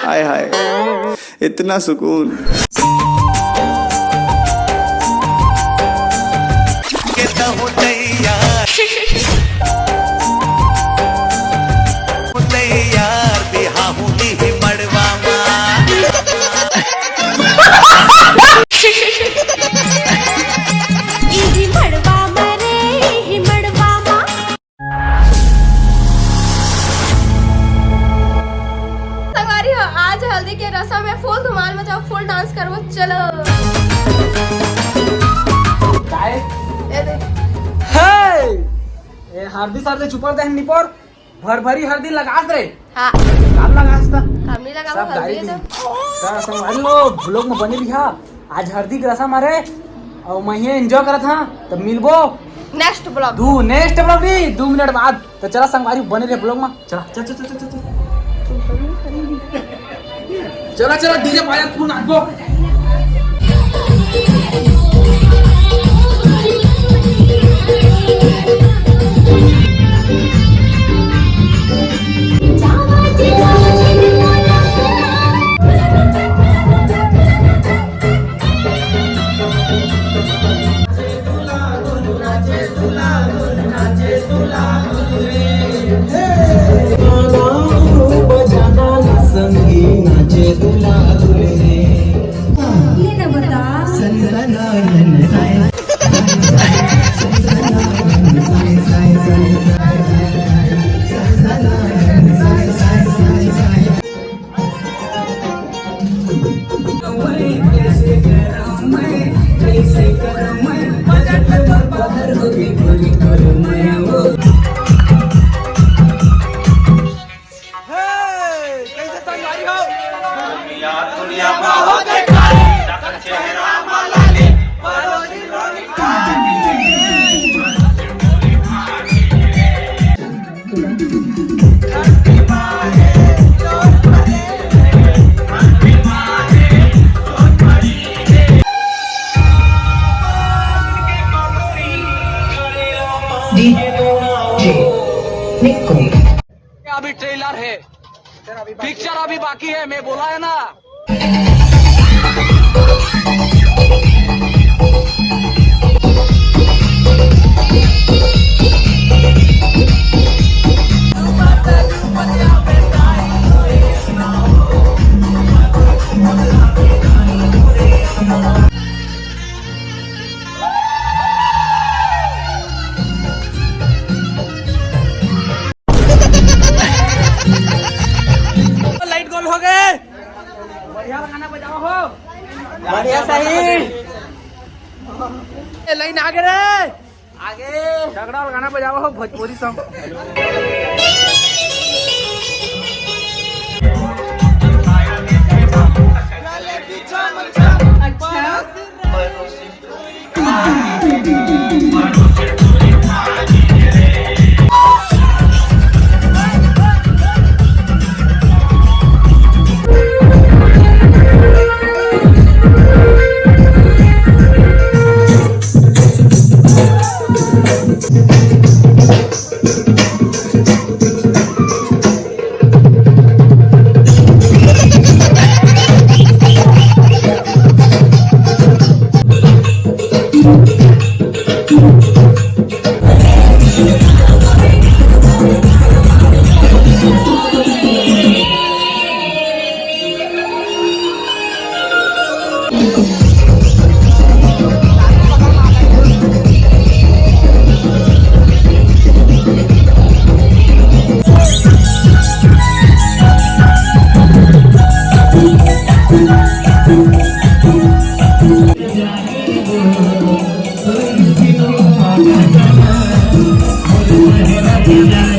हाय हाय इतना सुकून। आज हल्दी के रस्म में फुल धमाल मचाओ, फुल डांस करो, चलो। काय हे ए हल्दी सारखे चुपर दे निपोर भरभरी हल्दी लगास रे। हां काम लगास ता काम नहीं लगा वो हल्दी तो संगवारी वो ब्लॉग में बने लिखा आज हल्दी के रस्म मारे और मैं ये एंजॉय करत हां तब मिलबो नेक्स्ट ब्लॉग भी 2 मिनट बाद। तो चला संगवारी बने रहे ब्लॉग में। चला चल चल चल चल चला चला डीजे पाया फुल नाचबो। अभी ट्रेलर है, पिक्चर अभी बाकी है, मैं बोला है ना। बढ़िया सही लाइन आगे रे आगे झगड़ा और गाना बजाओ हो भोजपुरी सॉन्ग। Yeah.